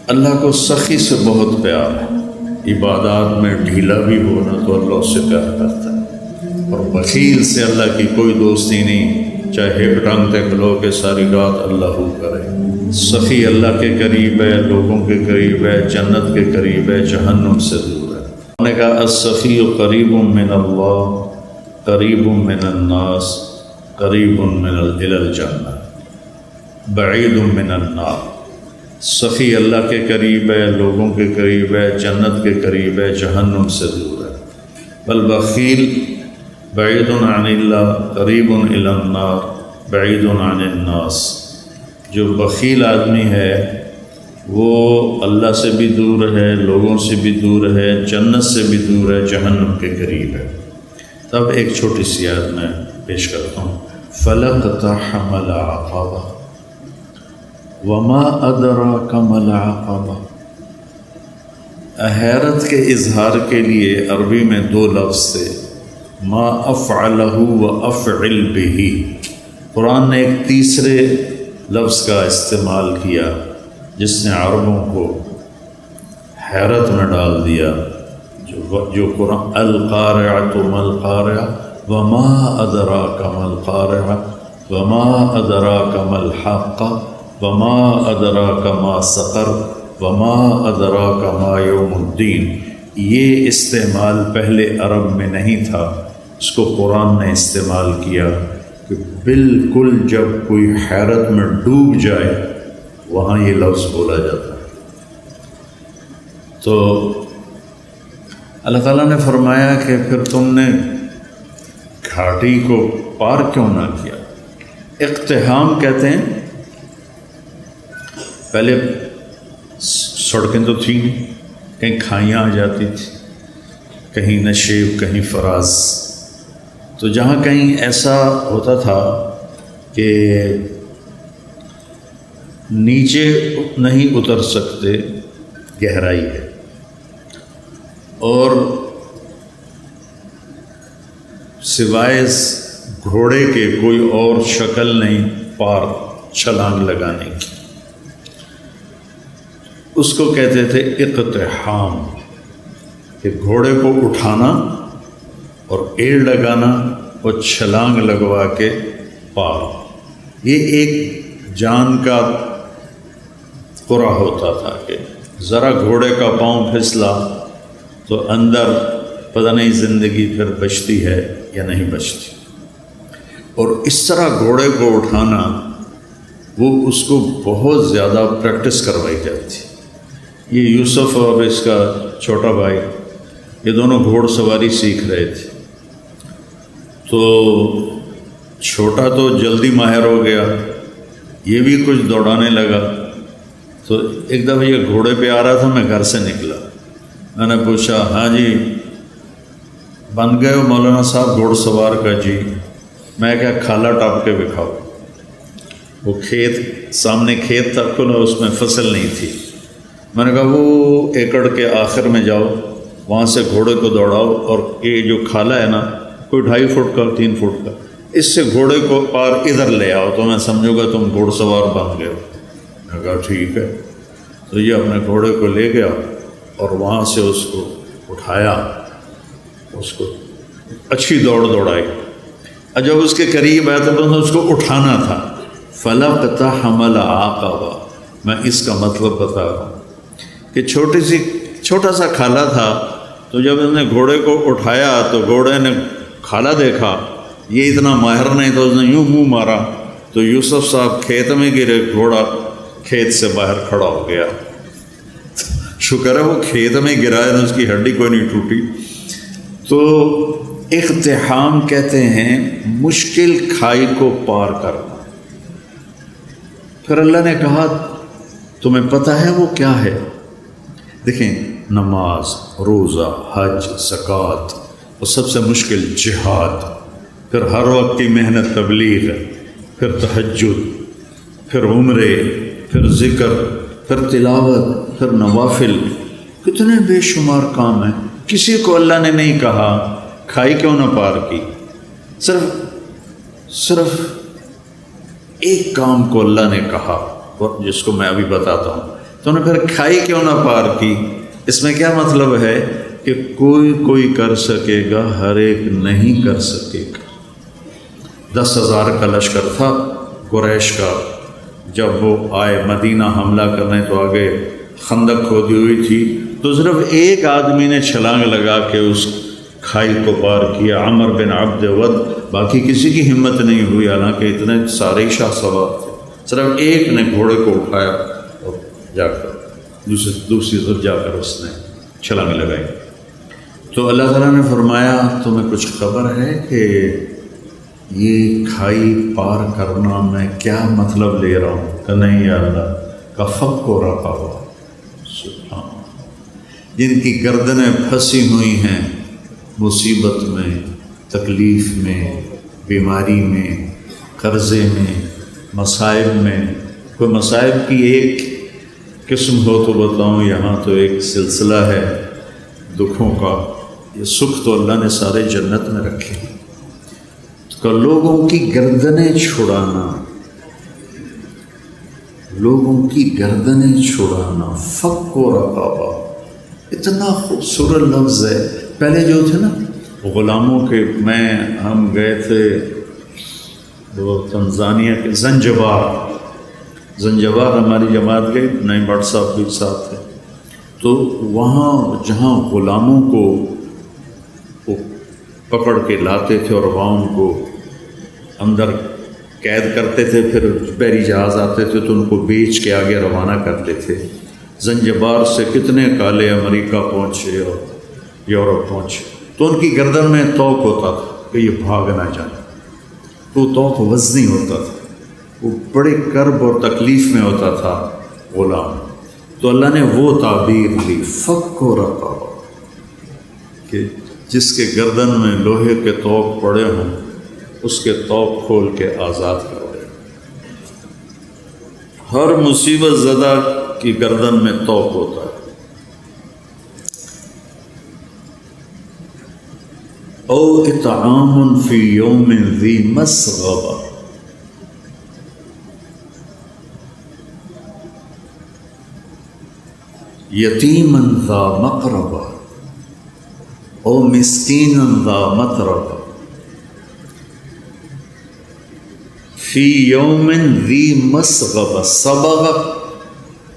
اللہ کو سخی سے بہت پیار ہے، عبادات میں ڈھیلا بھی ہونا تو اللہ اس سے پیار کرتا ہے، اور بخیل سے اللہ کی کوئی دوستی نہیں، چاہے ایک ٹانگ تک لو کہ ساری رات اللہ ہو کرے۔ سخی اللہ کے قریب ہے، لوگوں کے قریب ہے، جنت کے قریب ہے، جہنم سے دور ہے۔ انہوں نے کہا السخی قریب من اللہ قریب من الناس قریب من الی الجنہ بعید من النار۔ سخی اللہ کے قریب ہے، لوگوں کے قریب ہے، جنت کے قریب ہے، جہنم سے دور ہے۔ والبخیل بعید عن اللہ قریب الی النار بعید عن الناس۔ جو بخیل آدمی ہے وہ اللہ سے بھی دور ہے، لوگوں سے بھی دور ہے، جنت سے بھی دور ہے، جہنم کے قریب ہے۔ تب ایک چھوٹی سی آیت میں پیش کرتا ہوں۔ فَلَقْتَحَمَ الْعَقَبَةَ وَمَا أَدْرَاكَ مَا الْعَقَبَةُ۔ حیرت کے اظہار کے لیے عربی میں دو لفظ تھے، ما افعلہ و افعل بہ۔ قرآن نے ایک تیسرے لفظ کا استعمال کیا جس نے عربوں کو حیرت میں ڈال دیا، جو قرآن القارعۃ ما القارعۃ وما ادراک ما القارعۃ وما ادراک ما الحاقۃ وما ادراک ما سقر وما ادراک ما یوم الدین۔ یہ استعمال پہلے عرب میں نہیں تھا، اس کو قرآن نے استعمال کیا کہ بالکل جب کوئی حیرت میں ڈوب جائے وہاں یہ لفظ بولا جاتا ہے۔ تو اللہ تعالیٰ نے فرمایا کہ پھر تم نے گھاٹی کو پار کیوں نہ کیا؟ اقتحام کہتے ہیں، پہلے سڑکیں تو تھیں نہیں، کہیں کھائیاں آ جاتی تھی، کہیں نشیب، کہیں فراز۔ تو جہاں کہیں ایسا ہوتا تھا کہ نیچے نہیں اتر سکتے، گہرائی ہے، اور سوائے گھوڑے کے کوئی اور شکل نہیں پار چھلانگ لگانے کی، اس کو کہتے تھے اقتحام، کہ گھوڑے کو اٹھانا اور ایڑ لگانا اور چھلانگ لگوا کے پار۔ یہ ایک جان کا قرعہ ہوتا تھا کہ ذرا گھوڑے کا پاؤں پھسلا تو اندر پتہ نہیں زندگی پھر بچتی ہے یا نہیں بچتی۔ اور اس طرح گھوڑے کو اٹھانا، وہ اس کو بہت زیادہ پریکٹس کروائی جاتی۔ یہ یوسف اور اس کا چھوٹا بھائی، یہ دونوں گھوڑ سواری سیکھ رہے تھے، تو چھوٹا تو جلدی ماہر ہو گیا، یہ بھی کچھ دوڑانے لگا۔ تو ایک دفعہ یہ گھوڑے پہ آ رہا تھا، میں گھر سے نکلا، میں نے پوچھا ہاں جی بن گئے ہو مولانا صاحب گھوڑ سوار کا؟ جی۔ میں کہا کھالا ٹاپ کے دکھاؤ۔ وہ کھیت سامنے کھیت تھا کھلا، اس میں فصل نہیں تھی۔ میں نے کہا وہ ایکڑ کے آخر میں جاؤ، وہاں سے گھوڑے کو دوڑاؤ، اور یہ جو کھالا ہے نا کوئی 2.5 فٹ کا 3 فٹ کا، اس سے گھوڑے کو پار ادھر لے آؤ تو میں سمجھوں گا تم گھوڑ سوار بن گئے ہو۔ میں نے کہا ٹھیک ہے۔ تو یہ اپنے گھوڑے کو لے گیا اور وہاں سے اس کو اٹھایا، اس کو اچھی دوڑائی، اور جب اس کے قریب آیا تو اس کو اٹھانا تھا۔ فَلَقْتَحَمَ الْعَقَبَةَ، میں اس کا مطلب بتا رہا ہوں کہ چھوٹا سا کھالا تھا، تو جب اس نے گھوڑے کو اٹھایا تو گھوڑے نے کھالا دیکھا یہ اتنا ماہر نہیں، تو اس نے یوں منہ مارا تو یوسف صاحب کھیت میں گرے، گھوڑا کھیت سے باہر کھڑا ہو گیا۔ شکر ہے وہ کھیت میں گرا ہے، اس کی ہڈی کوئی نہیں ٹوٹی۔ تو اقتحام کہتے ہیں مشکل کھائی کو پار کرنا۔ پھر اللہ نے کہا تمہیں پتہ ہے وہ کیا ہے؟ دیکھیں، نماز، روزہ، حج، زکوٰۃ، اور سب سے مشکل جہاد، پھر ہر وقت کی محنت تبلیغ، پھر تہجد، پھر عمرے، پھر ذکر، پھر تلاوت، پھر نوافل، کتنے بے شمار کام ہیں۔ کسی کو اللہ نے نہیں کہا کھائی کیوں نہ پار کی، صرف ایک کام کو اللہ نے کہا، جس کو میں ابھی بتاتا ہوں تو نے پھر کھائی کیوں نہ پار کی؟ اس میں کیا مطلب ہے کہ کوئی کر سکے گا، ہر ایک نہیں کر سکے گا۔ 10,000 کا لشکر تھا قریش کا، جب وہ آئے مدینہ حملہ کرنے تو آگے خندق کھودی ہوئی تھی، تو صرف ایک آدمی نے چھلانگ لگا کے اس کھائی کو پار کیا، عمر بن عبد ود، باقی کسی کی ہمت نہیں ہوئی، حالانکہ اتنے سارے شاہ سوار تھے، صرف ایک نے گھوڑے کو اٹھایا اور جا کر دوسری طرف جا کر اس نے چھلانگ لگائی۔ تو اللہ تعالیٰ نے فرمایا تمہیں کچھ خبر ہے کہ یہ کھائی پار کرنا میں کیا مطلب لے رہا ہوں؟ کہ نہیں یا اللہ، کا فک کو رکھا ہوا، سبحان، جن کی گردنیں پھنسی ہوئی ہیں مصیبت میں، تکلیف میں، بیماری میں، قرضے میں، مصائب میں۔ کوئی مصائب کی ایک قسم ہو تو بتاؤں، یہاں تو ایک سلسلہ ہے دکھوں کا۔ یہ سکھ تو اللہ نے سارے جنت میں رکھے ہیں، تو لوگوں کی گردنیں چھڑانا، لوگوں کی گردنیں چھڑانا، فک و رقابہ، اتنا خوبصورت لفظ ہے۔ پہلے جو تھے نا غلاموں کے، ہم گئے تھے وہ تنزانیہ کے زنجبار ہماری جماعت گئی، نئی بٹ صاحب بھی ساتھ تھے، تو وہاں جہاں غلاموں کو وہ پکڑ کے لاتے تھے اور وہاں ان کو اندر قید کرتے تھے، پھر بحری جہاز آتے تھے تو ان کو بیچ کے آگے روانہ کرتے تھے۔ زنجبار سے کتنے کالے امریکہ پہنچے اور یورپ پہنچے، تو ان کی گردن میں توق ہوتا تھا کہ یہ بھاگ نہ جائیں، وہ توق وزنی ہوتا تھا، وہ بڑے کرب اور تکلیف میں ہوتا تھا غلام۔ تو اللہ نے وہ تعبیر لی، فک و رقابہ، کہ جس کے گردن میں لوہے کے توق پڑے ہوں اس کے توق کھول کے آزاد کر دے۔ ہر مصیبت زدہ کی گردن میں توق ہوتا ہے۔ او اطعام فی یوم ذی مسغبہ، یتیما ذا مقربہ او مسکینا ذا متربہ، فی یوم ذی مسغبہ۔ صبغ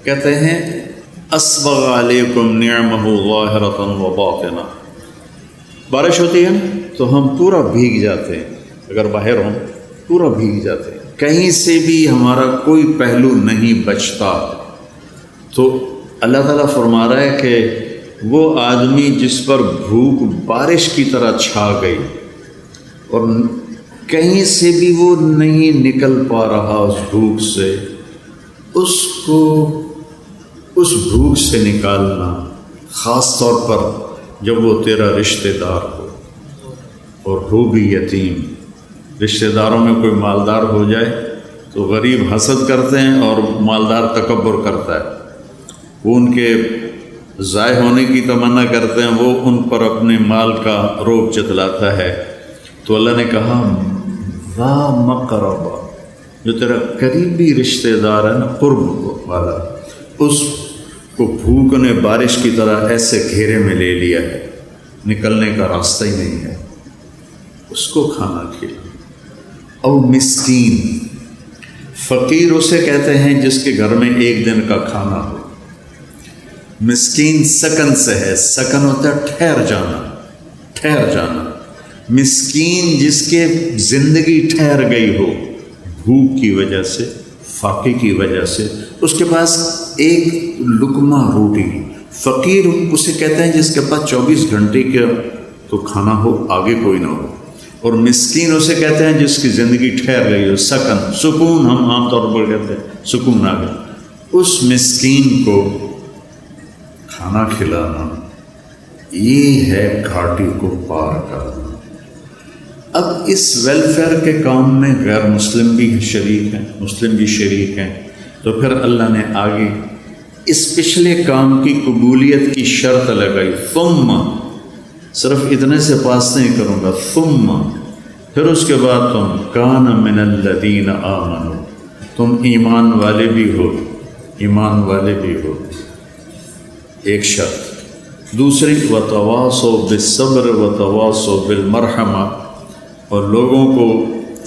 کہتے ہیں اسبغ علیکم نعمہ ظاہرۃ و باطنہ۔ بارش ہوتی ہے تو ہم پورا بھیگ جاتے ہیں، اگر باہر ہوں پورا بھیگ جاتے ہیں، کہیں سے بھی ہمارا کوئی پہلو نہیں بچتا۔ تو اللہ تعالیٰ فرما رہا ہے کہ وہ آدمی جس پر بھوک بارش کی طرح چھا گئی اور کہیں سے بھی وہ نہیں نکل پا رہا اس بھوک سے، اس کو اس بھوک سے نکالنا، خاص طور پر جب وہ تیرا رشتہ دار ہو اور ہو بھی یتیم۔ رشتہ داروں میں کوئی مالدار ہو جائے تو غریب حسد کرتے ہیں اور مالدار تکبر کرتا ہے، وہ ان کے ضائع ہونے کی تمنا کرتے ہیں، وہ ان پر اپنے مال کا روب جتلاتا ہے۔ تو اللہ نے کہا ذا مقربہ، جو تیرا قریبی رشتہ دار ہے نا، قرب والا، اس کو بھوک نے بارش کی طرح ایسے گھیرے میں لے لیا ہے، نکلنے کا راستہ ہی نہیں ہے، اس کو کھانا کھلا۔ او مسکین، فقیر اسے کہتے ہیں جس کے گھر میں ایک دن کا کھانا ہو۔ مسکین سکن سے ہے، سکن ہوتا ہے ٹھہر جانا، ٹھہر جانا۔ مسکین جس کے زندگی ٹھہر گئی ہو بھوک کی وجہ سے، فاقے کی وجہ سے، اس کے پاس ایک لقمہ روٹی۔ فقیر اسے کہتے ہیں جس کے پاس 24 گھنٹے کا تو کھانا ہو، آگے کوئی نہ ہو۔ اور مسکین اسے کہتے ہیں جس کی زندگی ٹھہر گئی ہو، سکن، سکون ہم عام طور پر کہتے ہیں، سکون آ گیا۔ اس مسکین کو کھانا کھلانا، یہ ہے گھاٹی کو پار کرنا۔ اب اس ویلفیئر کے کام میں غیر مسلم بھی شریک ہیں، مسلم بھی شریک ہیں، تو پھر اللہ نے آگے اس پچھلے کام کی قبولیت کی شرط لگائی، ثم، صرف اتنے سے پاس نہیں کروں گا، ثم، پھر اس کے بعد تم کان من الذین آمنوا، تم ایمان والے بھی ہو، ایمان والے بھی ہو، ایک شرط۔ دوسری وتواصوا بالصبر وتواصوا بالمرحمہ، اور لوگوں کو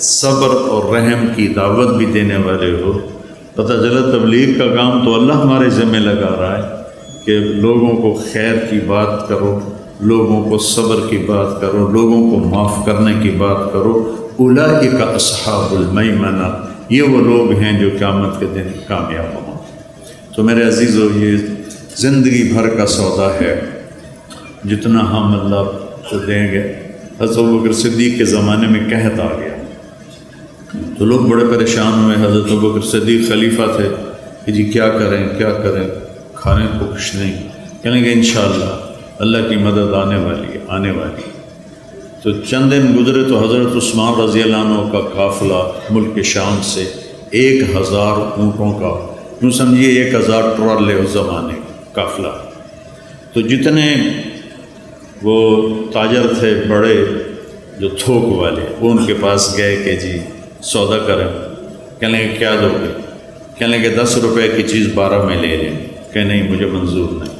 صبر اور رحم کی دعوت بھی دینے والے ہو۔ پتہ چلا تبلیغ کا کام تو اللہ ہمارے ذمہ لگا رہا ہے کہ لوگوں کو خیر کی بات کرو، لوگوں کو صبر کی بات کرو، لوگوں کو معاف کرنے کی بات کرو۔ اولئک اصحاب المیمنہ، یہ وہ لوگ ہیں جو قیامت کے دن کامیاب ہوں۔ تو میرے عزیزو، یہ زندگی بھر کا سودا ہے، جتنا ہم اللہ کو دیں گے۔ حضرت ابوبکر صدیق کے زمانے میں قحط آ گیا تو لوگ بڑے پریشان ہوئے۔ حضرت ابوبکر صدیق خلیفہ تھے کہ جی کیا کریں کیا کریں، کھانے کو کچھ نہیں۔ کہنے کہ انشاءاللہ اللہ کی مدد آنے والی۔ تو چند دن گزرے تو حضرت عثمان رضی اللہ عنہ کا قافلہ ملک شام سے 1000 اونٹوں کا، یوں سمجھیے 1000 ٹرالے اس زمانے کا قافلہ۔ تو جتنے وہ تاجر تھے بڑے جو تھوک والے، وہ ان کے پاس گئے کہ جی سودا کریں۔ کہنے کہ کیا دو گے؟ کہنے کہ 10 روپے کی چیز 12 میں لے لیں۔ کہ نہیں مجھے منظور نہیں۔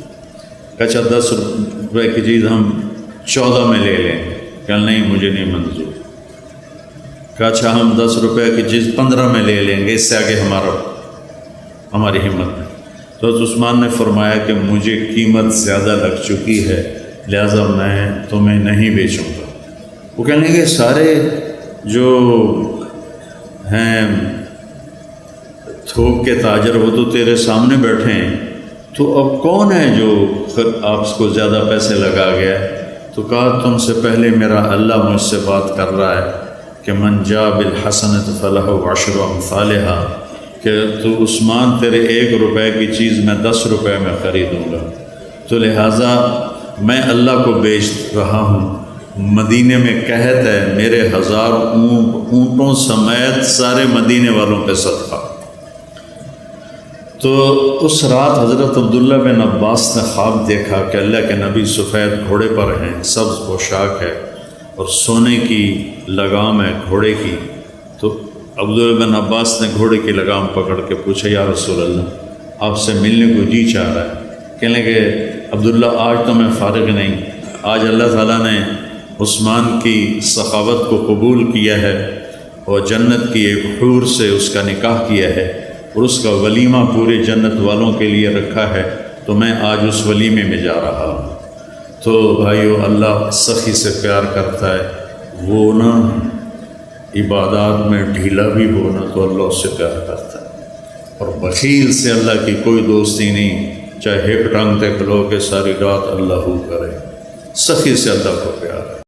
اچھا 10 روپے کی چیز ہم 14 میں لے لیں۔ کہ نہیں مجھے نہیں منظور۔ کہ اچھا ہم 10 روپے کی چیز 15 میں لے لیں گے، اس سے آگے ہماری ہمت نہیں۔ تو حضرت عثمان نے فرمایا کہ مجھے قیمت زیادہ لگ چکی ہے، لہذا میں تمہیں نہیں بیچوں گا۔ وہ کہنے کہ سارے جو ہیں تھوک کے تاجر وہ تو تیرے سامنے بیٹھے ہیں، تو اب کون ہے جو آپ کو زیادہ پیسے لگا گیا ہے؟ تو کہا تم سے پہلے میرا اللہ مجھ سے بات کر رہا ہے کہ من جاء بالحسنۃ فلہ عشر امثالھا، کہ تو عثمان تیرے 1 روپے کی چیز میں 10 روپے میں خریدوں گا، تو لہٰذا میں اللہ کو بیچ رہا ہوں۔ مدینے میں قحط ہے، میرے 1000 اونٹوں سمیت سارے مدینے والوں پہ صدقہ۔ تو اس رات حضرت عبداللہ بن عباس نے خواب دیکھا کہ اللہ کے نبی سفید گھوڑے پر ہیں، سبز پوشاک ہے اور سونے کی لگام ہے گھوڑے کی۔ تو عبداللہ بن عباس نے گھوڑے کی لگام پکڑ کے پوچھا یا رسول اللہ آپ سے ملنے کو جی چاہ رہا ہے۔ کہنے کہ عبداللہ آج تو میں فارغ نہیں، آج اللہ تعالیٰ نے عثمان کی سخاوت کو قبول کیا ہے اور جنت کی ایک حور سے اس کا نکاح کیا ہے اور اس کا ولیمہ پورے جنت والوں کے لیے رکھا ہے، تو میں آج اس ولیمے میں جا رہا ہوں۔ تو بھائیو، اللہ سخی سے پیار کرتا ہے، وہ نا عبادات میں ڈھیلا بھی ہو نا تو اللہ اس سے پیار کرتا ہے، اور بخیل سے اللہ کی کوئی دوستی نہیں، چاہے ہک ٹانگ تے کھلو کے ساری رات اللہ ہو کرے، سخی سے اللہ کو پیار ہے۔